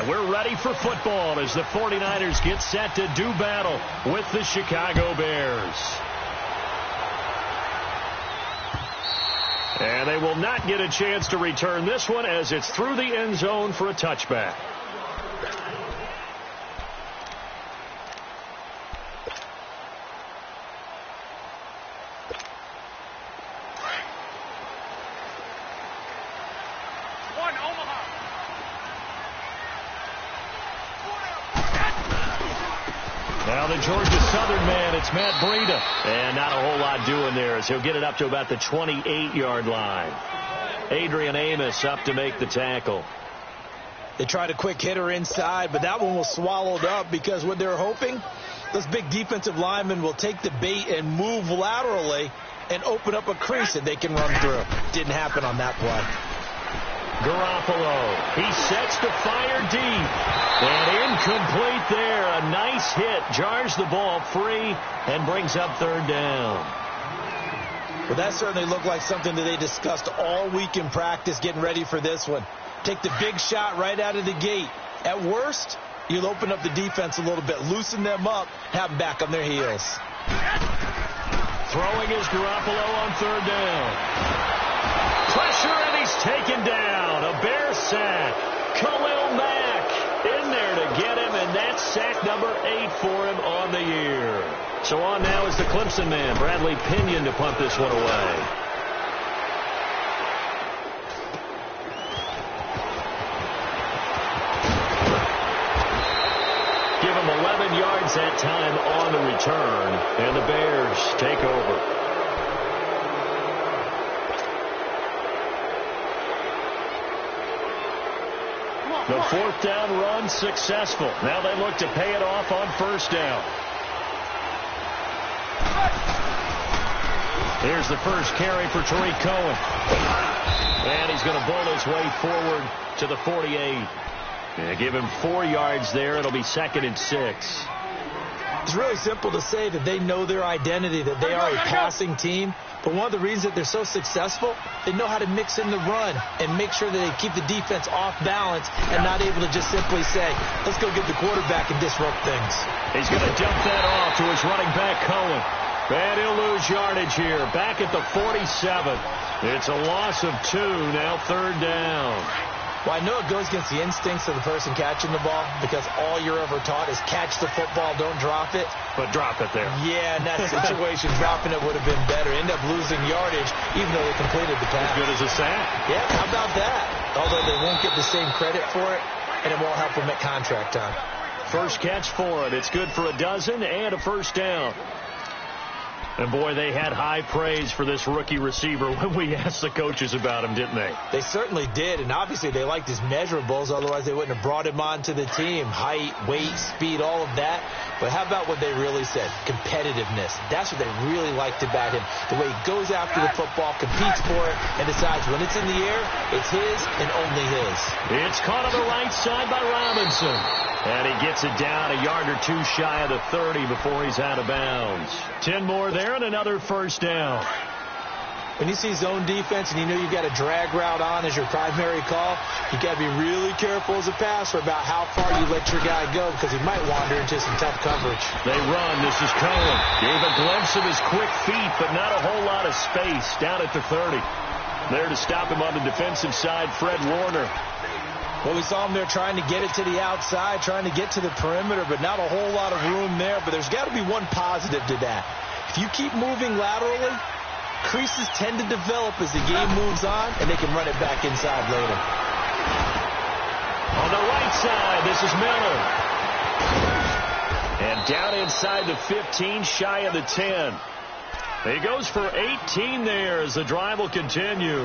And we're ready for football as the 49ers get set to do battle with the Chicago Bears. And they will not get a chance to return this one as it's through the end zone for a touchback. Now the Georgia Southern man, it's Matt Breida. And not a whole lot doing there as he'll get it up to about the 28-yard line. Adrian Amos up to make the tackle. They tried a quick hitter inside, but that one was swallowed up because what they're hoping, those big defensive linemen will take the bait and move laterally and open up a crease that they can run through. Didn't happen on that play. Garoppolo, he sets to fire deep. And incomplete there. A nice hit. Jars the ball free and brings up third down. Well, that certainly looked like something that they discussed all week in practice getting ready for this one. Take the big shot right out of the gate. At worst, you'll open up the defense a little bit, loosen them up, have them back on their heels. Throwing is Garoppolo on third down. Pressure, and he's taken down. A Bear sack. Khalil Mack in there to get him, and that's sack number 8 for him on the year. So on now is the Clemson man, Bradley Pinion, to punt this one away. Give him 11 yards that time on the return, and the Bears take over. The fourth down run successful. Now they look to pay it off on first down. Here's the first carry for Tariq Cohen. And he's going to bull his way forward to the 48. And give him 4 yards there. It'll be 2nd and 6. It's really simple to say that they know their identity, that they are a passing team. But one of the reasons that they're so successful, they know how to mix in the run and make sure that they keep the defense off balance and not able to just simply say, let's go get the quarterback and disrupt things. He's going to dump that off to his running back, Cohen. And he'll lose yardage here. Back at the 47. It's a loss of 2, now third down. Well, I know it goes against the instincts of the person catching the ball because all you're ever taught is catch the football, don't drop it. But drop it there. Yeah, in that situation, dropping it would have been better. End up losing yardage even though they completed the pass. As good as a sack. Yeah, how about that? Although they won't get the same credit for it, and it won't help them at contract time. First catch for it. It's good for a dozen and a first down. And, boy, they had high praise for this rookie receiver when we asked the coaches about him, didn't they? They certainly did, and obviously they liked his measurables. Otherwise, they wouldn't have brought him onto the team. Height, weight, speed, all of that. But how about what they really said? Competitiveness. That's what they really liked about him. The way he goes after the football, competes for it, and decides when it's in the air, it's his and only his. It's caught on the right side by Robinson. And he gets it down a yard or 2 shy of the 30 before he's out of bounds. 10 more there and another first down. When you see zone defense and you know you've got a drag route on as your primary call, you got to be really careful as a passer about how far you let your guy go because he might wander into some tough coverage. They run. This is Cohen. Gave a glimpse of his quick feet, but not a whole lot of space down at the 30. There to stop him on the defensive side, Fred Warner. Well, we saw him there trying to get it to the outside, trying to get to the perimeter, but not a whole lot of room there. But there's got to be one positive to that. If you keep moving laterally, creases tend to develop as the game moves on, and they can run it back inside later. On the right side, this is Miller. And down inside the 15, shy of the 10. He goes for 18 there as the drive will continue.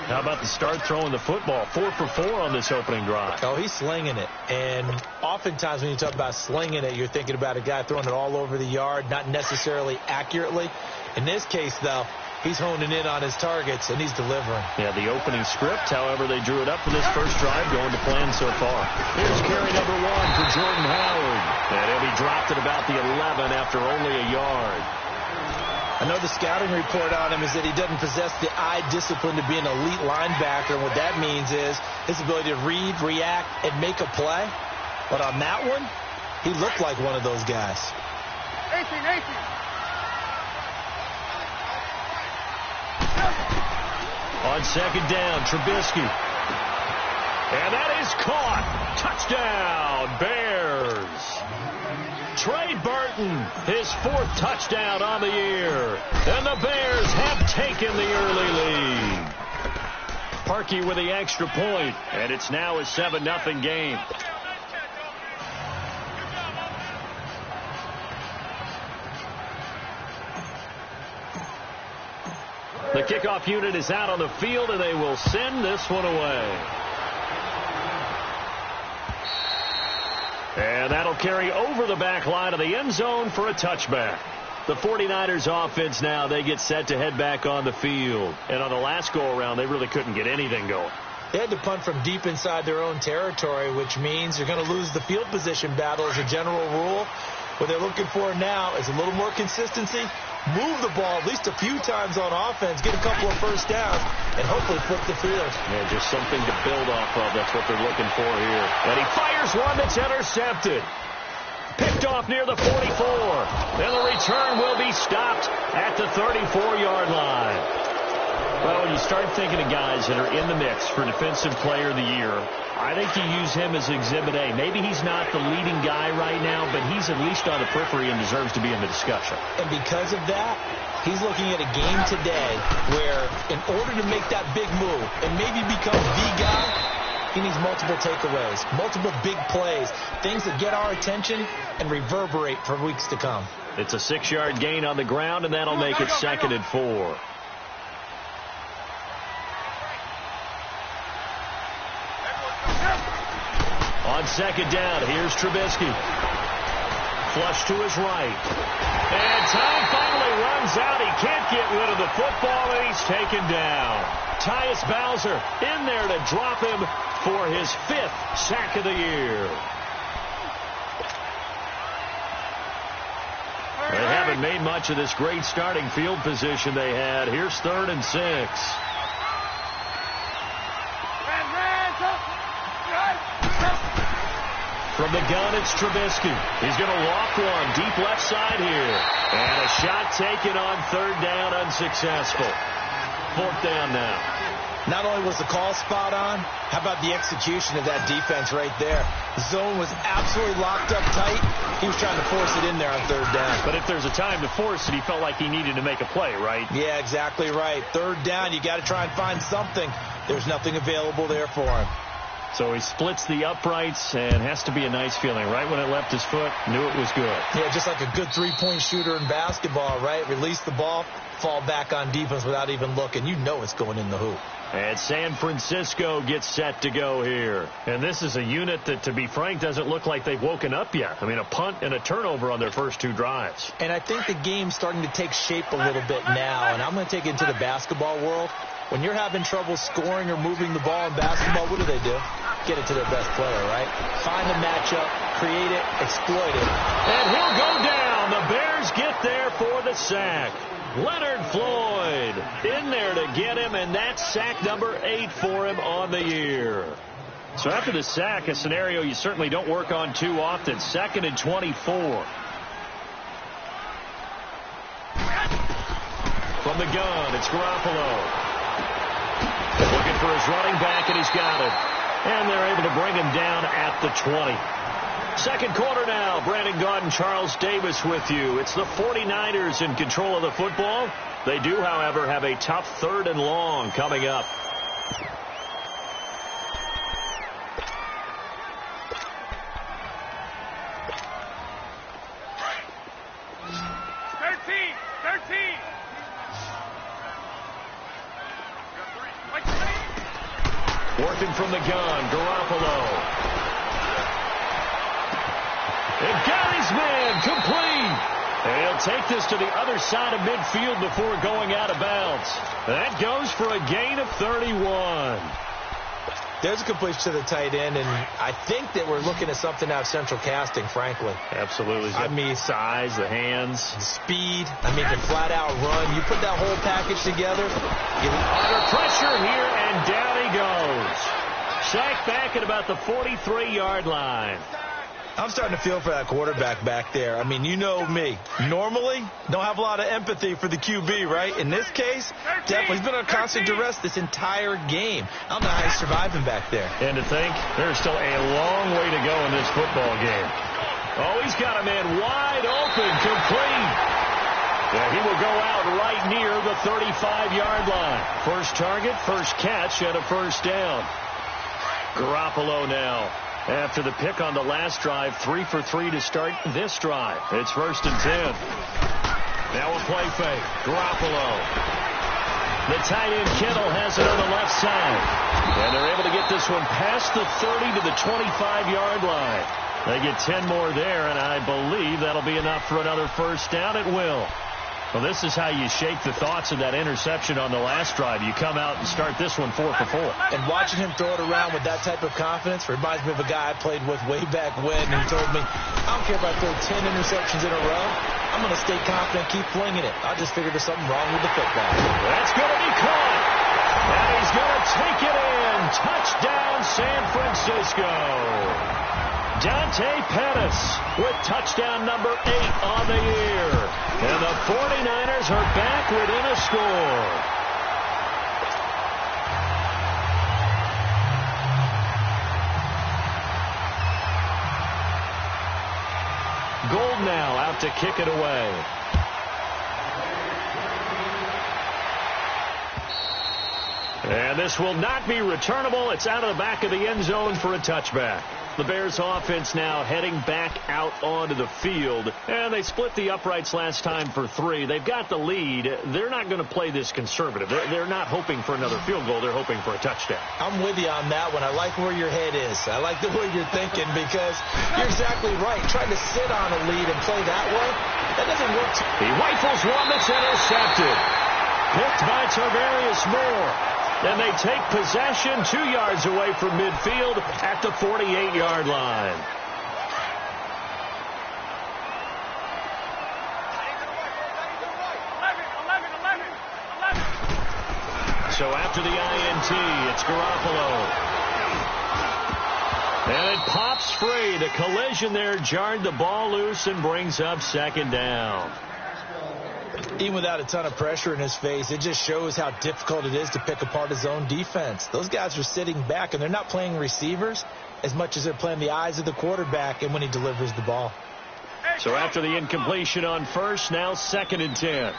How about the start throwing the football? 4 for 4 on this opening drive. Oh, he's slinging it. And oftentimes when you talk about slinging it, you're thinking about a guy throwing it all over the yard, not necessarily accurately. In this case, though, he's honing in on his targets, and he's delivering. Yeah, the opening script, however, they drew it up for this first drive, going to plan so far. Here's carry number 1 for Jordan Howard. And he'll be dropped at about the 11 after only a yard. I know the scouting report on him is that he doesn't possess the eye discipline to be an elite linebacker, and what that means is his ability to read, react, and make a play. But on that one, he looked like one of those guys. On second down, Trubisky. And that is caught. Touchdown, Bears. Trey Burton, his 4th touchdown on the year. And the Bears have taken the early lead. Parkey with the extra point, and it's now a 7-0 game. The kickoff unit is out on the field, and they will send this one away. And that'll carry over the back line of the end zone for a touchback. The 49ers offense now, they get set to head back on the field. And on the last go-around, they really couldn't get anything going. They had to punt from deep inside their own territory, which means you're going to lose the field position battle as a general rule. What they're looking for now is a little more consistency, move the ball at least a few times on offense, get a couple of first downs, and hopefully flip the field. Yeah, just something to build off of. That's what they're looking for here. And he fires one that's intercepted. Picked off near the 44. And the return will be stopped at the 34-yard line. Well, when you start thinking of guys that are in the mix for Defensive Player of the Year, I think you use him as Exhibit A. Maybe he's not the leading guy right now, but he's at least on the periphery and deserves to be in the discussion. And because of that, he's looking at a game today where in order to make that big move and maybe become the guy, he needs multiple takeaways, multiple big plays, things that get our attention and reverberate for weeks to come. It's a 6-yard gain on the ground, and that'll make it 2nd and 4. On second down, here's Trubisky. Flush to his right. And time finally runs out. He can't get rid of the football, and he's taken down. Tyus Bowser in there to drop him for his 5th sack of the year. They haven't made much of this great starting field position they had. Here's 3rd and 6. From the gun, it's Trubisky. He's going to walk one deep left side here. And a shot taken on 3rd down, unsuccessful. 4th down now. Not only was the call spot on, how about the execution of that defense right there? The zone was absolutely locked up tight. He was trying to force it in there on 3rd down. But if there's a time to force it, he felt like he needed to make a play, right? Yeah, exactly right. 3rd down, you got to try and find something. There's nothing available there for him. So he splits the uprights, and has to be a nice feeling. Right when it left his foot, knew it was good. Yeah, just like a good three-point shooter in basketball, right? Release the ball, fall back on defense without even looking. You know it's going in the hoop. And San Francisco gets set to go here. And this is a unit that, to be frank, doesn't look like they've woken up yet. I mean, a punt and a turnover on their first 2 drives. And I think the game's starting to take shape a little bit now. And I'm going to take it into the basketball world. When you're having trouble scoring or moving the ball in basketball, what do? Get it to their best player, right? Find the matchup, create it, exploit it. And he'll go down. The Bears get there for the sack. Leonard Floyd in there to get him, and that's sack number 8 for him on the year. So after the sack, a scenario you certainly don't work on too often. 2nd and 24. From the gun, it's Garoppolo. Looking for his running back, and he's got it. And they're able to bring him down at the 20. Second quarter now. Brandon Gaudin, Charles Davis with you. It's the 49ers in control of the football. They do, however, have a tough 3rd and long coming up. Working from the gun, Garoppolo. And got his man complete. And he'll take this to the other side of midfield before going out of bounds. That goes for a gain of 31. There's a completion to the tight end, and I think that we're looking at something out of central casting, frankly. Absolutely. I mean, size, the hands. Speed. I mean, the flat-out run. You put that whole package together. Under pressure here, and down he goes. Sacked back at about the 43-yard line. I'm starting to feel for that quarterback back there. I mean, you know me. Normally, don't have a lot of empathy for the QB, right? In this case, definitely. He's been under constant duress this entire game. I don't know how he's surviving back there. And to think, there's still a long way to go in this football game. Oh, he's got a man wide open, complete. Yeah, he will go out right near the 35-yard line. First target, first catch, and a first down. Garoppolo now. After the pick on the last drive, 3 for 3 to start this drive. It's 1st and 10. Now a play fake. Garoppolo. The tight end Kittle has it on the left side. And they're able to get this one past the 30 to the 25-yard line. They get 10 more there, and I believe that'll be enough for another first down. It will. Well, this is how you shake the thoughts of that interception on the last drive. You come out and start this one 4 for 4. And watching him throw it around with that type of confidence reminds me of a guy I played with way back when. And he told me, I don't care if I throw 10 interceptions in a row. I'm going to stay confident, keep flinging it. I just figured there's something wrong with the football. That's going to be caught. And he's going to take it in. Touchdown, San Francisco. Dante Pettis with touchdown number 8 on the year. And the 49ers are back within a score. Gold now out to kick it away. And this will not be returnable. It's out of the back of the end zone for a touchback. The Bears offense now heading back out onto the field. And they split the uprights last time for 3. They've got the lead. They're not going to play this conservative. They're not hoping for another field goal. They're hoping for a touchdown. I'm with you on that one. I like where your head is. I like the way you're thinking because you're exactly right. Trying to sit on a lead and play that way, that doesn't work. He rifles one that's intercepted. Picked by Tarvarius Moore. And they take possession 2 yards away from midfield at the 48-yard line. So after the INT, it's Garoppolo. And it pops free. The collision there jarred the ball loose and brings up 2nd down. Even without a ton of pressure in his face, it just shows how difficult it is to pick apart his own defense. Those guys are sitting back, and they're not playing receivers as much as they're playing the eyes of the quarterback and when he delivers the ball. So after the incompletion on first, now 2nd and 10.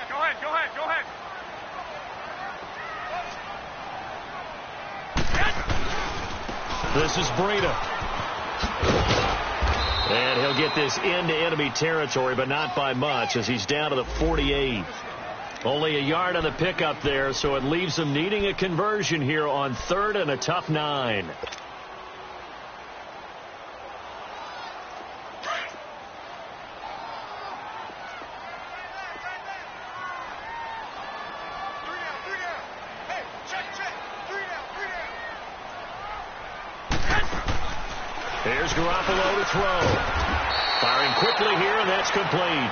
Go ahead. This is Breida. And he'll get this into enemy territory, but not by much as he's down to the 48. Only a yard on the pickup there, so it leaves him needing a conversion here on 3rd and a tough 9. Here's Garoppolo to throw. Firing quickly here, and that's complete.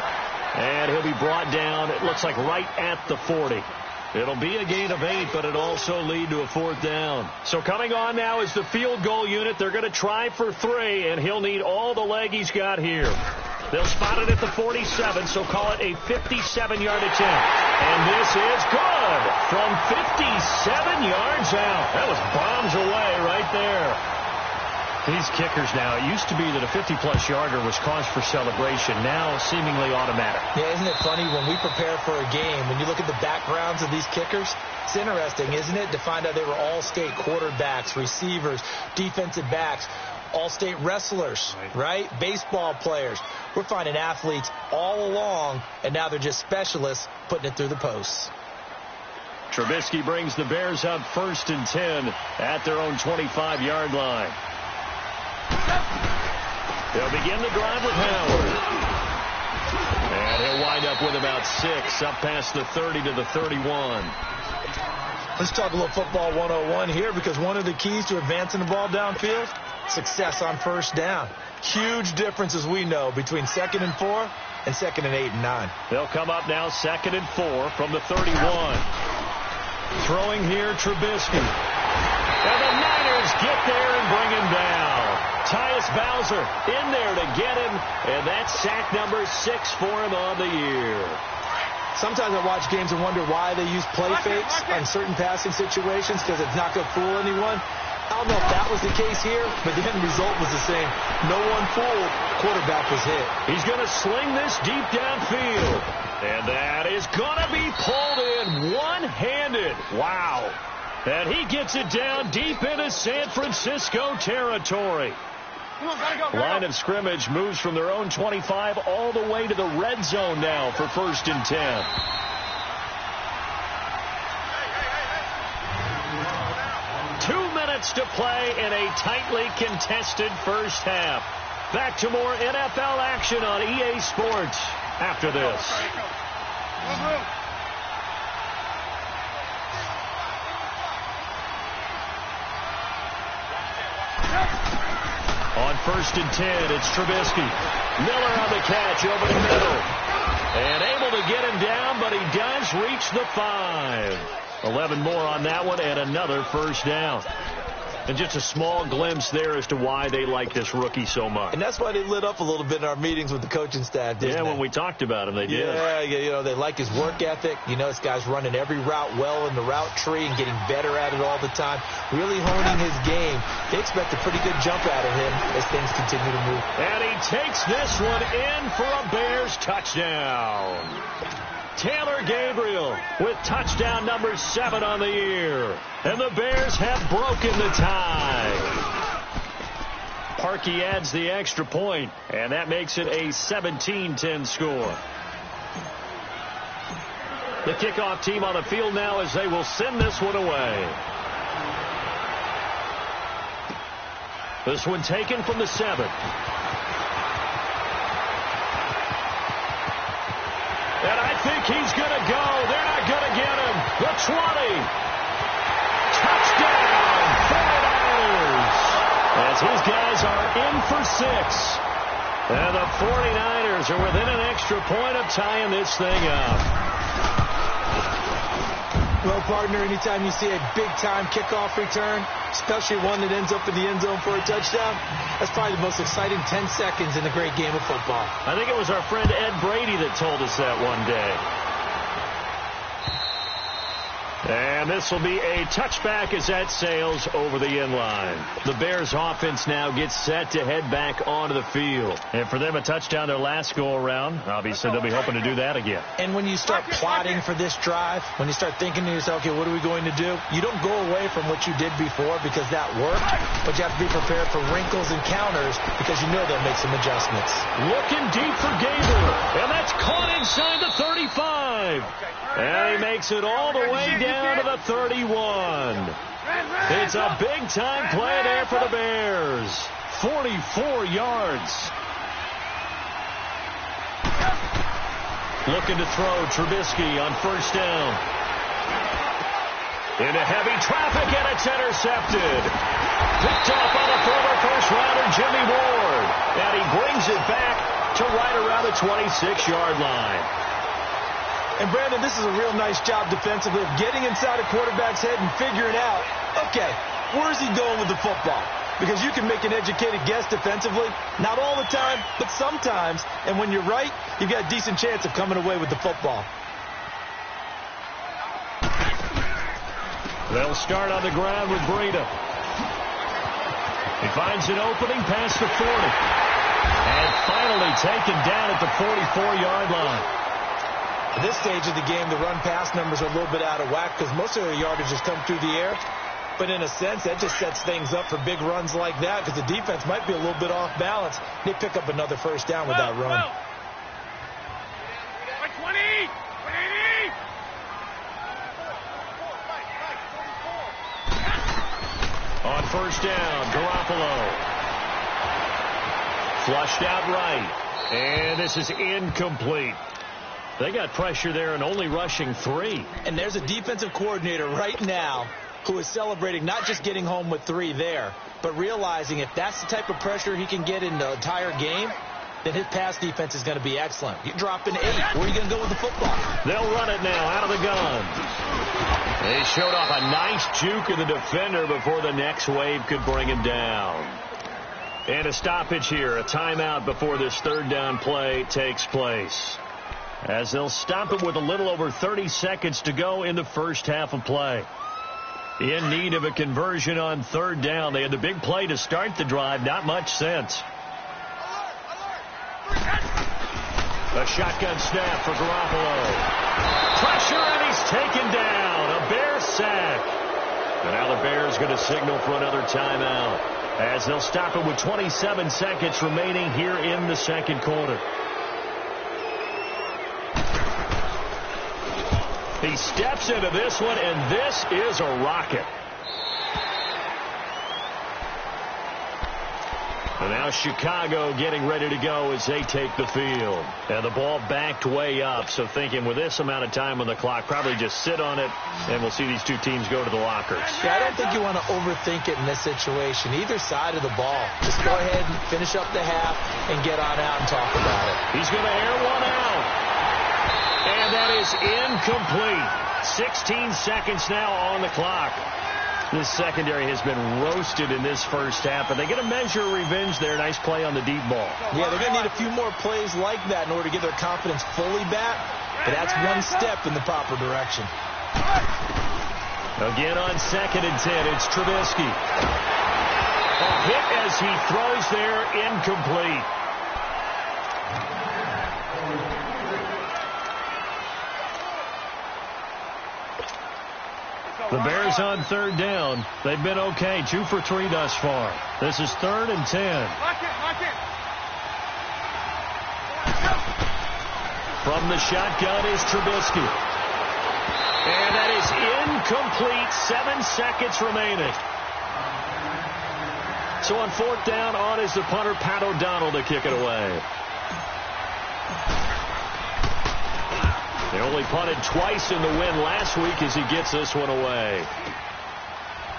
And he'll be brought down, it looks like right at the 40. It'll be a gain of 8, but it'll also lead to a 4th down. So coming on now is the field goal unit. They're going to try for 3, and he'll need all the leg he's got here. They'll spot it at the 47, so call it a 57-yard attempt. And this is good from 57 yards out. That was bombs away right there. These kickers now, it used to be that a 50-plus yarder was cause for celebration. Now seemingly automatic. Yeah, isn't it funny when we prepare for a game, when you look at the backgrounds of these kickers, it's interesting, isn't it, to find out they were all-state quarterbacks, receivers, defensive backs, all-state wrestlers, right? Baseball players. We're finding athletes all along, and now they're just specialists putting it through the posts. Trubisky brings the Bears up 1st and 10 at their own 25-yard line. They'll begin the drive with Howard. And And he'll wind up with about 6, up past the 30 to the 31. Let's talk a little football 101 here, because one of the keys to advancing the ball downfield, success on first down. Huge difference, as we know, between 2nd and 4 and 2nd and 8 and 9. They'll come up now 2nd and 4 from the 31. Throwing here, Trubisky. And the Niners get there and bring him down. Tyus Bowser in there to get him, and that's sack number 6 for him on the year. Sometimes I watch games and wonder why they use play fakes on certain passing situations, because it's not going to fool anyone. I don't know if that was the case here, but the end result was the same. No one fooled. Quarterback was hit. He's going to sling this deep downfield. And that is going to be pulled in one-handed. Wow. And he gets it down deep into San Francisco territory. Line of scrimmage moves from their own 25 all the way to the red zone now for 1st and 10. To play in a tightly contested first half. Back to more NFL action on EA Sports after this. On 1st and 10, it's Trubisky. Miller on the catch over the middle. And able to get him down, but he does reach the 5. 11 more on that one, and another first down. And just a small glimpse there as to why they like this rookie so much. And that's why they lit up a little bit in our meetings with the coaching staff, didn't they? When we talked about him, they did. Yeah, you know, they like his work ethic. You know, this guy's running every route well in the route tree and getting better at it all the time. Really honing his game. They expect a pretty good jump out of him as things continue to move. And he takes this one in for a Bears touchdown. Taylor Gabriel with touchdown number 7 on the year. And the Bears have broken the tie. Parkey adds the extra point, and that makes it a 17-10 score. The kickoff team on the field now as they will send this one away. This one taken from the 7. And I think he's going to go. They're not going to get him. The 20. Touchdown, 49ers. As his guys are in for 6. And the 49ers are within an extra point of tying this thing up. Well, partner, anytime you see a big-time kickoff return, especially one that ends up in the end zone for a touchdown, that's probably the most exciting 10 seconds in a great game of football. I think it was our friend Ed Brady that told us that one day. And this will be a touchback as that sails over the end line. The Bears offense now gets set to head back onto the field. And for them, a touchdown their last go-around. Obviously, they'll be hoping to do that again. And when you start plotting for this drive, when you start thinking to yourself, okay, what are we going to do? You don't go away from what you did before because that worked, but you have to be prepared for wrinkles and counters because you know they'll make some adjustments. Looking deep for Gabriel, and that's caught inside the 35. And he makes it all the way down to the 31. It's a big-time play there for the Bears. 44 yards. Looking to throw Trubisky on 1st down. Into heavy traffic, and it's intercepted. Picked off on the former first-rounder Jimmy Ward. And he brings it back to right around the 26-yard line. And, Brandon, this is a real nice job defensively of getting inside a quarterback's head and figuring out, okay, where's he going with the football? Because you can make an educated guess defensively. Not all the time, but sometimes. And when you're right, you've got a decent chance of coming away with the football. They'll start on the ground with Breida. He finds an opening past the 40. And finally taken down at the 44-yard line. At this stage of the game, the run-pass numbers are a little bit out of whack because most of their yardage has come through the air. But in a sense, that just sets things up for big runs like that because the defense might be a little bit off balance. They pick up another first down with that run. 20! On 1st down, Garoppolo. Flushed out right. And this is incomplete. They got pressure there and only rushing 3. And there's a defensive coordinator right now who is celebrating not just getting home with 3 there, but realizing if that's the type of pressure he can get in the entire game, then his pass defense is going to be excellent. You're dropping 8. Where are you going to go with the football? They'll run it now out of the gun. They showed off a nice juke of the defender before the next wave could bring him down. And a stoppage here, a timeout before this third down play takes place, as they'll stop it with a little over 30 seconds to go in the first half of play. In need of a conversion on third down. They had the big play to start the drive. Not much sense. A shotgun snap for Garoppolo. Pressure, and he's taken down. A Bear sack. And now the Bears going to signal for another timeout, as they'll stop it with 27 seconds remaining here in the second quarter. He steps into this one, and this is a rocket. And now Chicago getting ready to go as they take the field. And the ball backed way up, so thinking with this amount of time on the clock, probably just sit on it, and we'll see these two teams go to the lockers. Yeah, I don't think you want to overthink it in this situation. Either side of the ball. Just go ahead and finish up the half and get on out and talk about it. He's going to air one out. And that is incomplete. 16 seconds now on the clock. This secondary has been roasted in this first half, but they get a measure of revenge there. Nice play on the deep ball. Yeah, they're going to need a few more plays like that in order to get their confidence fully back, but that's one step in the proper direction. Again on 2nd and 10, it's Trubisky. A hit as he throws there, incomplete. The Bears on third down. They've been okay. 2 for 3 thus far. This is 3rd and 10. From the shotgun is Trubisky. And that is incomplete. 7 seconds remaining. So on 4th down, on is the punter, Pat O'Donnell, to kick it away. They only punted twice in the win last week as he gets this one away.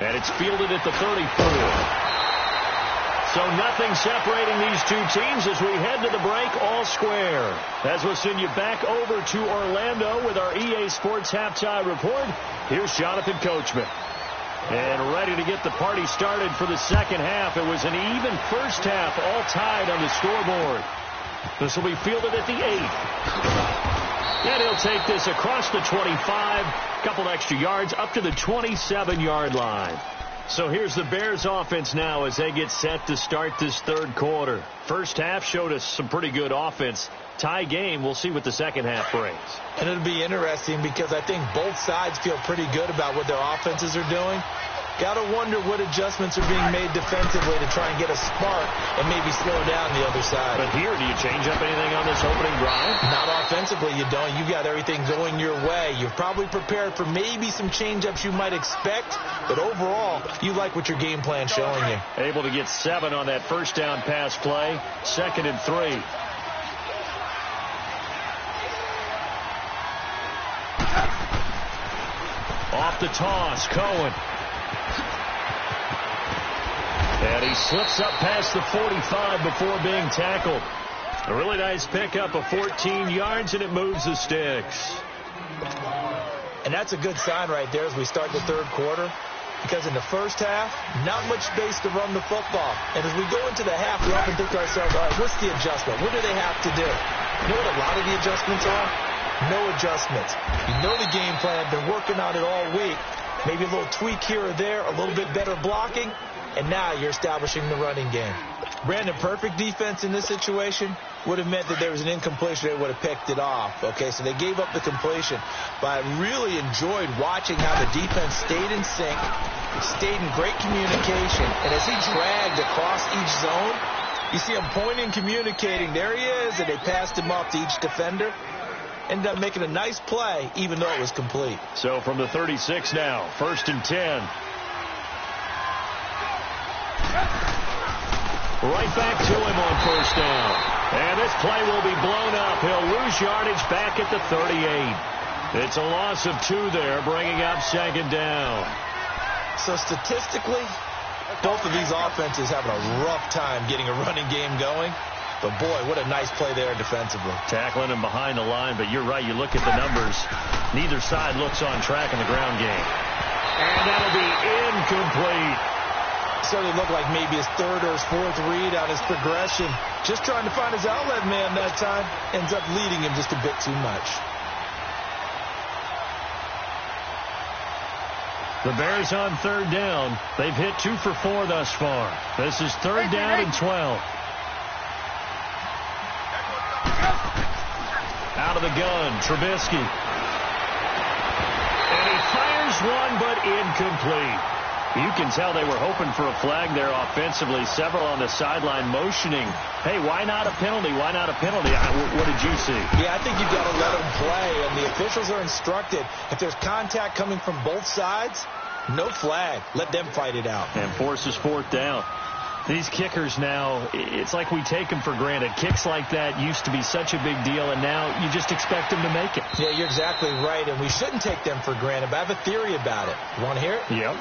And it's fielded at the 34. So nothing separating these two teams as we head to the break, all square. As we'll send you back over to Orlando with our EA Sports Halftime Report, here's Jonathan Coachman. And ready to get the party started for the second half. It was an even first half, all tied on the scoreboard. This will be fielded at the 8. And he'll take this across the 25, couple extra yards, up to the 27-yard line. So here's the Bears offense now as they get set to start this third quarter. First half showed us some pretty good offense. Tie game, we'll see what the second half brings. And it'll be interesting because I think both sides feel pretty good about what their offenses are doing. Got to wonder what adjustments are being made defensively to try and get a spark and maybe slow down the other side. But here, do you change up anything on this opening drive? Not offensively, you don't. You got everything going your way. You're probably prepared for maybe some change-ups you might expect, but overall, you like what your game plan's showing you. Able to get 7 on that first down pass play. 2nd and 3. Off the toss, Cohen. And he slips up past the 45 before being tackled. A really nice pickup of 14 yards, and it moves the sticks. And that's a good sign right there as we start the third quarter, because in the first half, not much space to run the football. And as we go into the half, we often think to ourselves, all right, what's the adjustment? What do they have to do? You know what a lot of the adjustments are? No adjustments. You know the game plan, been working on it all week. Maybe a little tweak here or there, a little bit better blocking, and now you're establishing the running game. Brandon, perfect defense in this situation would have meant that there was an incompletion. They would have picked it off. Okay, so they gave up the completion. But I really enjoyed watching how the defense stayed in sync, stayed in great communication, and as he dragged across each zone, you see him pointing, communicating. There he is, and they passed him off to each defender. Ended up making a nice play, even though it was complete. So from the 36 now, 1st and 10. Right back to him on 1st down. And this play will be blown up. He'll lose yardage back at the 38. It's a loss of 2 there, bringing up second down. So statistically, both of these offenses having a rough time getting a running game going. But, boy, what a nice play there defensively. Tackling him behind the line, but you're right. You look at the numbers. Neither side looks on track in the ground game. And that'll be incomplete. Certainly looked like maybe his 3rd or his 4th read on his progression. Just trying to find his outlet man that time. Ends up leading him just a bit too much. The Bears on 3rd down. They've hit 2 for 4 thus far. This is 3rd down and 12. Out of the gun, Trubisky. And he fires one, but incomplete. You can tell they were hoping for a flag there offensively. Several on the sideline motioning. Hey, why not a penalty? Why not a penalty? What did you see? Yeah, I think you've got to let them play, and the officials are instructed. If there's contact coming from both sides, no flag. Let them fight it out. And forces 4th down. These kickers now, it's like we take them for granted. Kicks like that used to be such a big deal, and now you just expect them to make it. Yeah, you're exactly right, and we shouldn't take them for granted, but I have a theory about it. You want to hear it? Yep.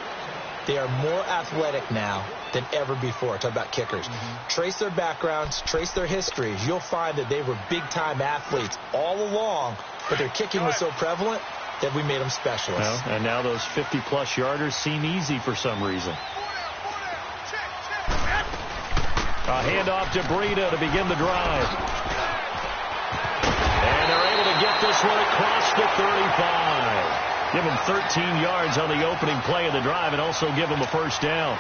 They are more athletic now than ever before. Talk about kickers. Trace their backgrounds, trace their histories. You'll find that they were big-time athletes all along, but their kicking was so prevalent that we made them specialists. Well, and now those 50-plus yarders seem easy for some reason. A handoff to Breida to begin the drive. And they're able to get this one across the 35. Give him 13 yards on the opening play of the drive and also give him a 1st down.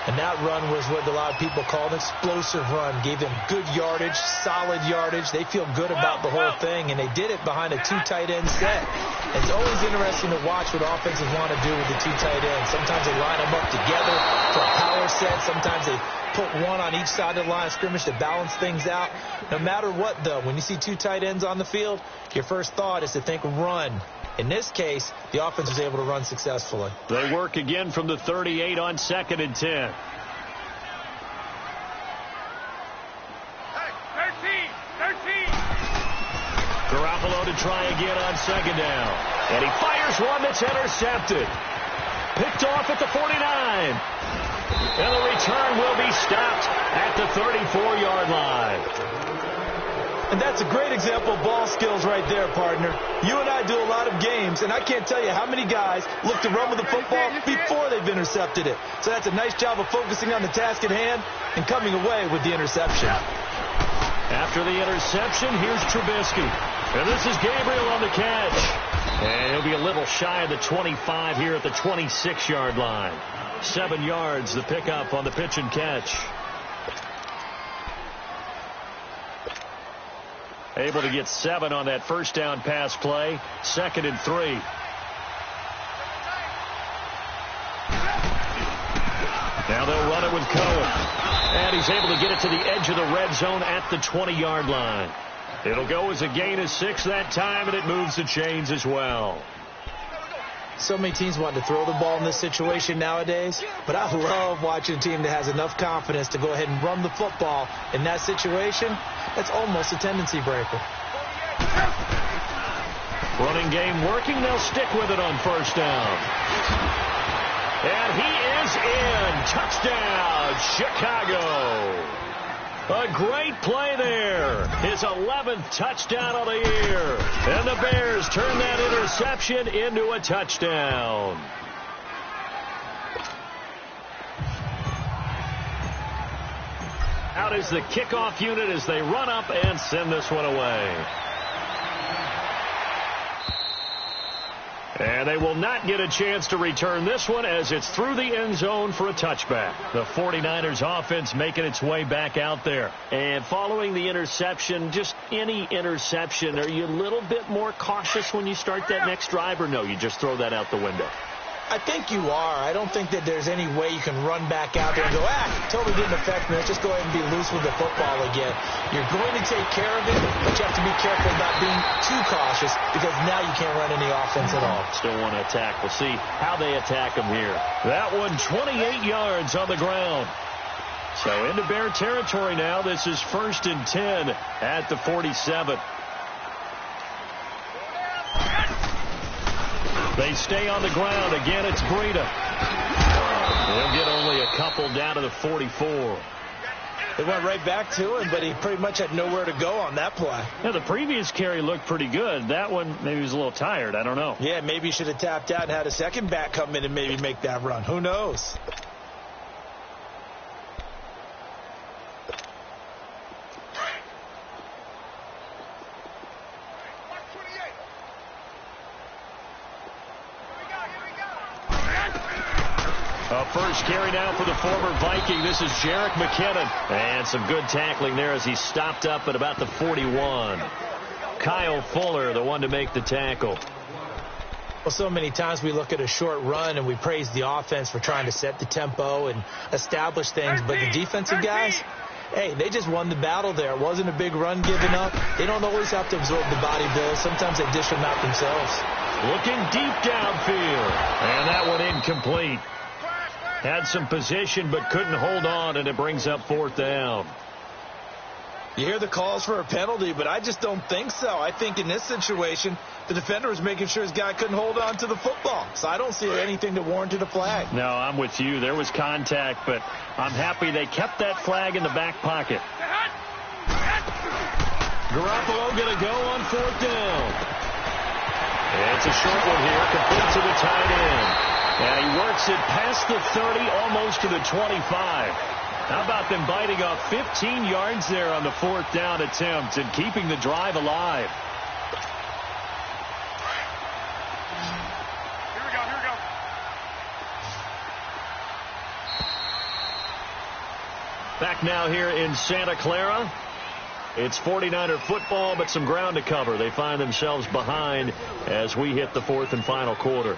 And that run was what a lot of people call an explosive run. Gave them good yardage, solid yardage. They feel good about the whole thing, and they did it behind a 2 tight end set. It's always interesting to watch what offenses want to do with the 2 tight ends. Sometimes they line them up together for a power set. Sometimes they put one on each side of the line of scrimmage to balance things out. No matter what, though, when you see 2 tight ends on the field, your first thought is to think run. In this case, the offense was able to run successfully. They work again from the 38 on 2nd and 10. Garoppolo to try again on 2nd down. And he fires one that's intercepted. Picked off at the 49. And the return will be stopped at the 34-yard line. And that's a great example of ball skills right there, partner. You and I do a lot of games, and I can't tell you how many guys look to run with the football before they've intercepted it. So that's a nice job of focusing on the task at hand and coming away with the interception. After the interception, here's Trubisky. And this is Gabriel on the catch. And he'll be a little shy of the 25 here at the 26-yard line. 7 yards, the pickup on the pitch and catch. Able to get 7 on that 1st down pass play. 2nd and 3. Now they'll run it with Cohen. And he's able to get it to the edge of the red zone at the 20-yard line. It'll go as a gain of 6 that time, and it moves the chains as well. So many teams want to throw the ball in this situation nowadays, but I love watching a team that has enough confidence to go ahead and run the football in that situation. That's almost a tendency breaker. Running game working. They'll stick with it on 1st down. And he is in. Touchdown, Chicago. A great play there. His 11th touchdown of the year. And the Bears turn that interception into a touchdown. Out is the kickoff unit as they run up and send this one away. And they will not get a chance to return this one as it's through the end zone for a touchback. The 49ers offense making its way back out there. And following the interception, just any interception, are you a little bit more cautious when you start that next drive, or no, you just throw that out the window? I think you are. I don't think that there's any way you can run back out there and go, totally didn't affect me. Let's just go ahead and be loose with the football again. You're going to take care of it, but you have to be careful about being too cautious because now you can't run any offense at all. Still want to attack. We'll see how they attack them here. That one 28 yards on the ground. So into Bear territory now. This is 1st and 10 at the 47. They stay on the ground. Again, it's Breida. They'll get only a couple down to the 44. They went right back to him, but he pretty much had nowhere to go on that play. Yeah, the previous carry looked pretty good. That one, maybe he was a little tired. I don't know. Yeah, maybe he should have tapped out and had a second back come in and maybe make that run. Who knows? First carry now for the former Viking. This is Jerick McKinnon. And some good tackling there as he stopped up at about the 41. Kyle Fuller, the one to make the tackle. Well, so many times we look at a short run and we praise the offense for trying to set the tempo and establish things. But the defensive guys, hey, they just won the battle there. It wasn't a big run given up. They don't always have to absorb the body blows. Sometimes they dish them out themselves. Looking deep downfield. And that one incomplete. Had some position but couldn't hold on, and it brings up 4th down. You hear the calls for a penalty, but I just don't think so. I think in this situation, the defender was making sure his guy couldn't hold on to the football. So I don't see anything that warranted a flag. No, I'm with you. There was contact, but I'm happy they kept that flag in the back pocket. Garoppolo going to go on 4th down. It's a short one here, complete to the tight end. And he works it past the 30, almost to the 25. How about them biting off 15 yards there on the 4th down attempt and keeping the drive alive? Here we go. Back now here in Santa Clara. It's 49er football, but some ground to cover. They find themselves behind as we hit the 4th and final quarter.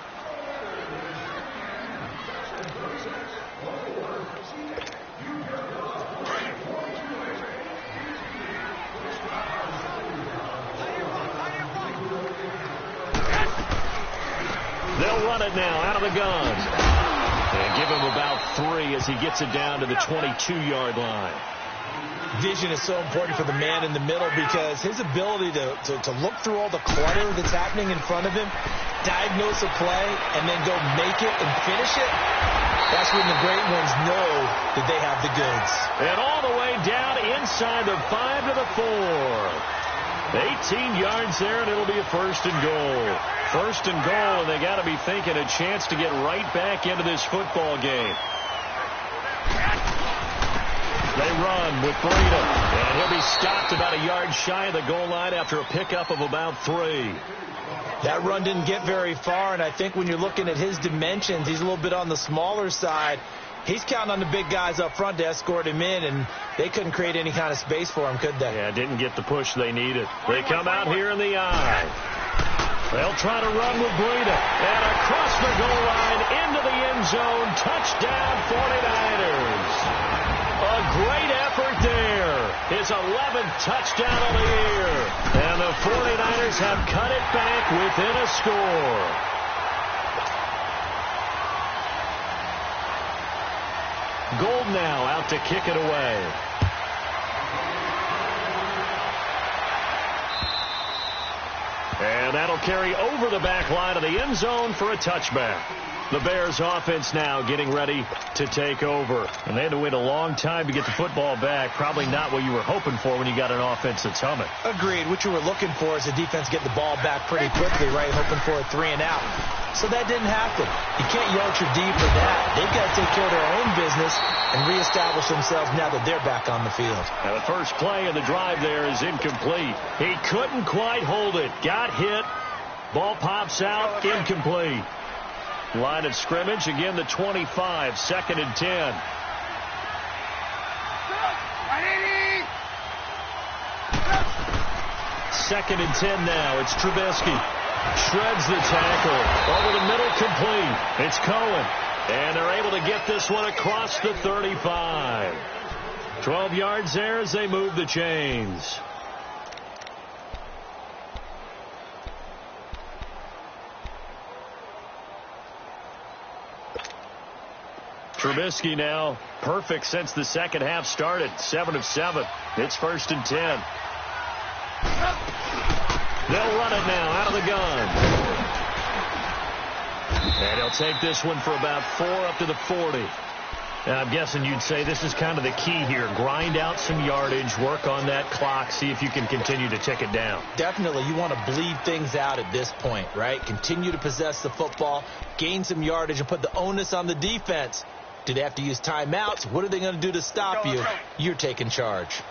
They'll run it now out of the gun. And give him about 3 as he gets it down to the 22-yard line. Vision is so important for the man in the middle because his ability to look through all the clutter that's happening in front of him, diagnose a play, and then go make it and finish it, that's when the great ones know that they have the goods. And all the way down inside the 5 to the 4. 18 yards there, and it'll be a 1st and goal. 1st and goal, and they got to be thinking a chance to get right back into this football game. They run with Breida, and he'll be stopped about a yard shy of the goal line after a pickup of about 3. That run didn't get very far, and I think when you're looking at his dimensions, he's a little bit on the smaller side. He's counting on the big guys up front to escort him in, and they couldn't create any kind of space for him, could they? Yeah, didn't get the push they needed. They come out here in the eye. They'll try to run with Breida, and across the goal line into the end zone. Touchdown, 49ers. A great effort there. His 11th touchdown of the year. And the 49ers have cut it back within a score. Gold now out to kick it away. And that'll carry over the back line of the end zone for a touchback. The Bears offense now getting ready to take over. And they had to wait a long time to get the football back. Probably not what you were hoping for when you got an offense that's humming. Agreed. What you were looking for is the defense get the ball back pretty quickly, right? Hoping for a 3 and out. So that didn't happen. You can't yell at your D for that. They've got to take care of their own business and reestablish themselves now that they're back on the field. Now the first play of the drive there is incomplete. He couldn't quite hold it. Got hit. Ball pops out. Incomplete. Line of scrimmage, again the 25, 2nd and 10. Second and 10 now. It's Trubisky. Shreds the tackle. Over the middle, complete. It's Cohen. And they're able to get this one across the 35. 12 yards there as they move the chains. Trubisky now perfect since the second half started. 7 of 7. It's 1st and 10. They'll run it now out of the gun. And he'll take this one for about 4 up to the 40. Now, I'm guessing you'd say this is kind of the key here. Grind out some yardage, work on that clock, see if you can continue to tick it down. Definitely. You want to bleed things out at this point, right? Continue to possess the football, gain some yardage, and put the onus on the defense. Do they have to use timeouts? What are they going to do to stop you? You're taking charge.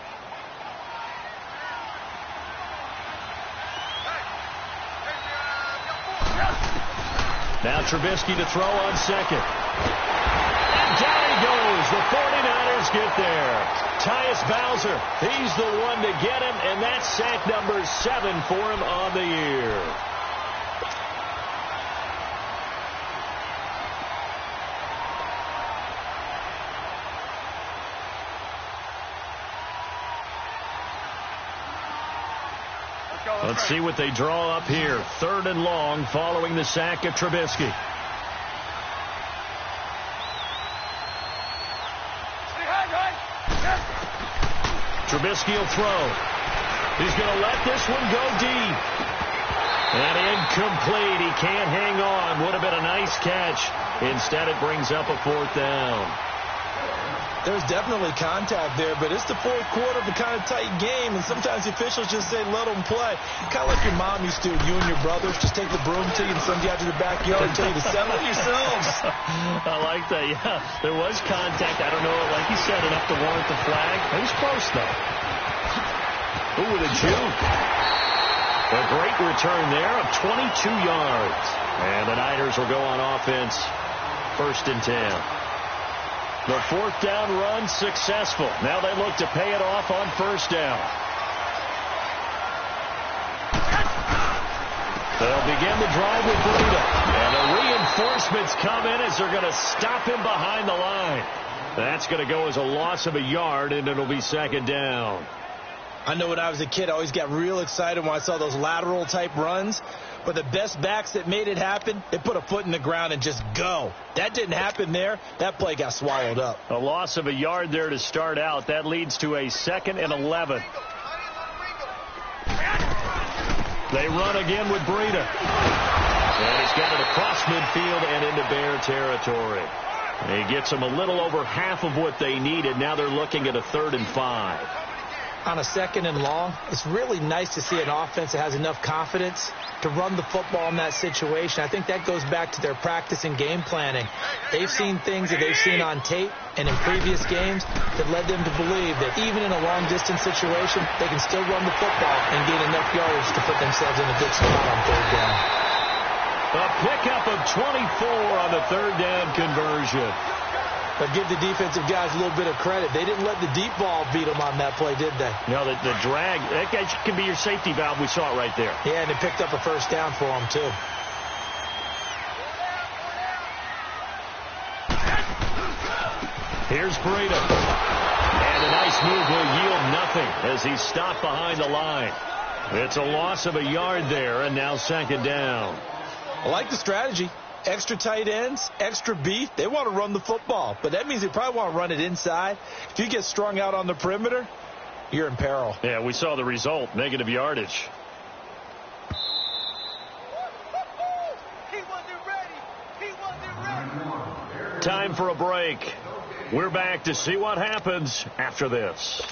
Now Trubisky to throw on second. And down he goes. The 49ers get there. Tyus Bowser, he's the one to get him, and that's sack number 7 for him on the year. Let's see what they draw up here. 3rd and long following the sack of Trubisky. Trubisky will throw. He's going to let this one go deep. And incomplete. He can't hang on. Would have been a nice catch. Instead, it brings up a 4th down. There's definitely contact there, but it's the 4th quarter of a kind of tight game, and sometimes the officials just say, let them play. Kind of like your mom used to, you and your brothers, just take the broom to you and send you out to the backyard and tell you to settle it yourselves. I like that, yeah. There was contact. I don't know, like you said, enough to warrant the flag. It was close, though. Ooh, with a juke. A great return there of 22 yards. And the Niners will go on offense. 1st and 10. The 4th down run successful. Now they look to pay it off on 1st down. They'll begin the drive with Brolott. And the reinforcements come in as they're going to stop him behind the line. That's going to go as a loss of a yard, and it'll be 2nd down. I know when I was a kid, I always got real excited when I saw those lateral-type runs. But the best backs that made it happen, they put a foot in the ground and just go. That didn't happen there. That play got swallowed up. A loss of a yard there to start out. That leads to a 2nd and 11. They run again with Breida. And he's got it across midfield and into Bear territory. He gets them a little over half of what they needed. Now they're looking at a 3rd and 5. On a 2nd and long, it's really nice to see an offense that has enough confidence to run the football in that situation. I think that goes back to their practice and game planning. They've seen things that they've seen on tape and in previous games that led them to believe that even in a long-distance situation, they can still run the football and gain enough yardage to put themselves in a good spot on 3rd down. A pickup of 24 on the 3rd down conversion. But give the defensive guys a little bit of credit. They didn't let the deep ball beat them on that play, did they? No, the drag, that can be your safety valve. We saw it right there. Yeah, and they picked up a 1st down for them, too. Here's Breida. And a nice move will yield nothing as he's stopped behind the line. It's a loss of a yard there, and now 2nd down. I like the strategy. Extra tight ends, extra beef. They want to run the football, but that means they probably want to run it inside. If you get strung out on the perimeter, you're in peril. Yeah, we saw the result, negative yardage. He wasn't ready. He wasn't ready. Time for a break. We're back to see what happens after this.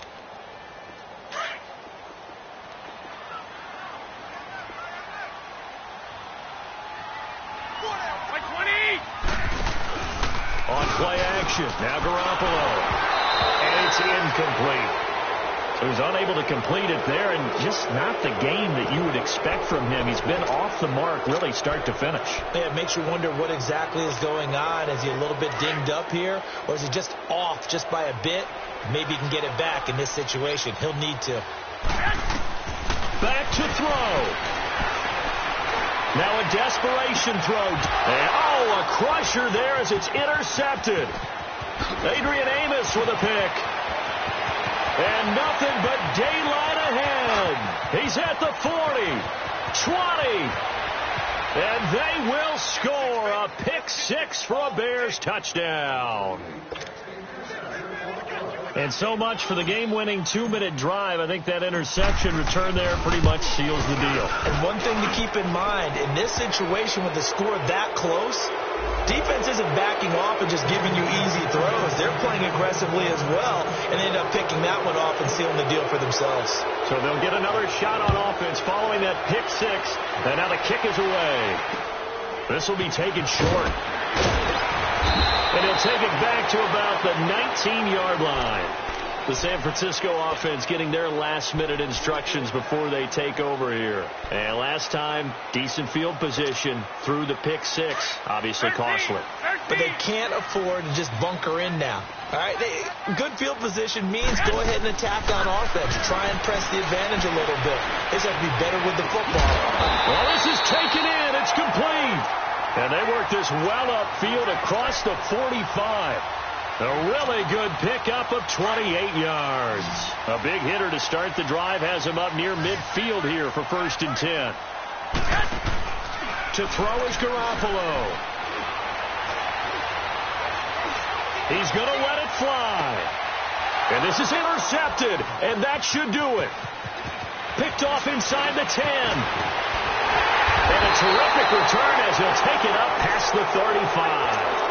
On play action, now Garoppolo. And it's incomplete. So he's unable to complete it there, and just not the game that you would expect from him. He's been off the mark, really, start to finish. Yeah, it makes you wonder what exactly is going on. Is he a little bit dinged up here, or is he just off just by a bit? Maybe he can get it back in this situation. He'll need to. Back to throw. Now a desperation throw. And, a crusher there as it's intercepted. Adrian Amos with a pick. And nothing but daylight ahead. He's at the 40, 20, And they will score a pick six for a Bears touchdown. And so much for the game-winning 2-minute drive. I think that interception return there pretty much seals the deal. And one thing to keep in mind, in this situation with the score that close, defense isn't backing off and just giving you easy throws. They're playing aggressively as well and end up picking that one off and sealing the deal for themselves. So they'll get another shot on offense following that pick six. And now the kick is away. This will be taken short. And he'll take it back to about the 19-yard line. The San Francisco offense getting their last-minute instructions before they take over here. And last time, decent field position through the pick six. Obviously costly. But they can't afford to just bunker in now. All right, good field position means go ahead and attack on offense. Try and press the advantage a little bit. They just have to be better with the football. Well, this is taken in. It's complete. And they work this well upfield across the 45. A really good pickup of 28 yards. A big hitter to start the drive has him up near midfield here for 1st and 10. To throw is Garoppolo. He's going to let it fly. And this is intercepted. And that should do it. Picked off inside the 10. And a terrific return as he'll take it up past the 35.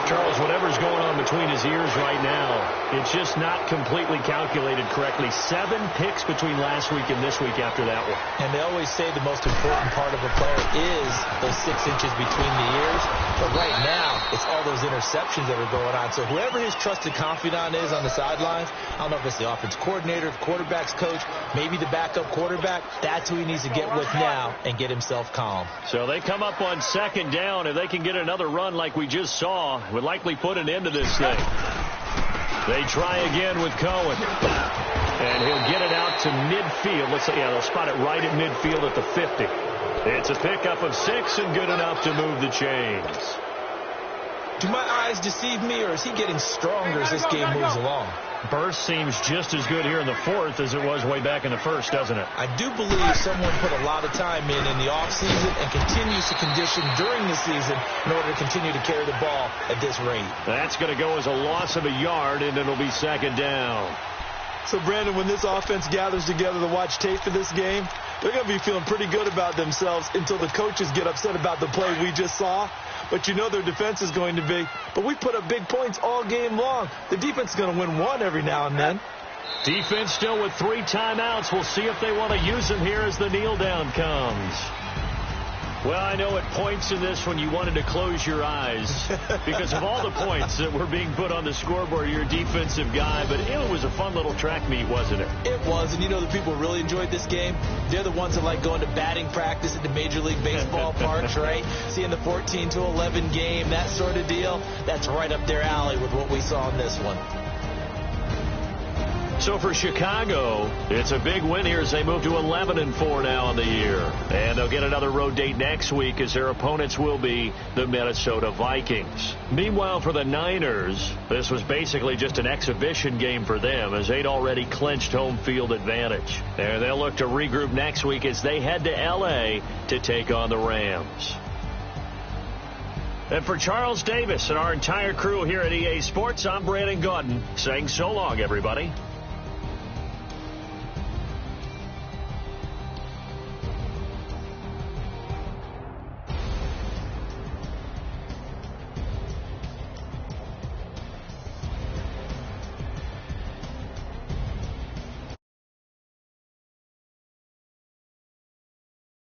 Charles, whatever's going on between his ears right now, it's just not completely calculated correctly. 7 picks between last week and this week after that one. And they always say the most important part of a player is those 6 inches between the ears. But right now, it's all those interceptions that are going on. So whoever his trusted confidant is on the sidelines, I don't know if it's the offense coordinator, quarterback's coach, maybe the backup quarterback, that's who he needs to get with now and get himself calm. So they come up on 2nd down. If they can get another run like we just saw, would likely put an end to this thing. They try again with Cohen. And he'll get it out to midfield. Let's say, yeah, they'll spot it right at midfield at the 50. It's a pickup of 6 and good enough to move the chains. Do my eyes deceive me, or is he getting stronger as this game moves along? Burst seems just as good here in the 4th as it was way back in the 1st, doesn't it? I do believe someone put a lot of time in the offseason and continues to condition during the season in order to continue to carry the ball at this rate. That's going to go as a loss of a yard, and it'll be 2nd down. So, Brandon, when this offense gathers together to watch tape for this game, they're going to be feeling pretty good about themselves until the coaches get upset about the play we just saw. But you know their defense is going to be. But we put up big points all game long. The defense is going to win one every now and then. Defense still with 3 timeouts. We'll see if they want to use them here as the kneel down comes. Well, I know at points in this when you wanted to close your eyes because of all the points that were being put on the scoreboard, you're a defensive guy, but it was a fun little track meet, wasn't it? It was, and you know the people really enjoyed this game? They're the ones that like going to batting practice at the Major League Baseball parks, right? Seeing the 14-11 game, that sort of deal, that's right up their alley with what we saw in this one. So for Chicago, it's a big win here as they move to 11-4 now on the year. And they'll get another road date next week as their opponents will be the Minnesota Vikings. Meanwhile, for the Niners, this was basically just an exhibition game for them as they'd already clinched home field advantage. And they'll look to regroup next week as they head to L.A. to take on the Rams. And for Charles Davis and our entire crew here at EA Sports, I'm Brandon Gaudin saying so long, everybody.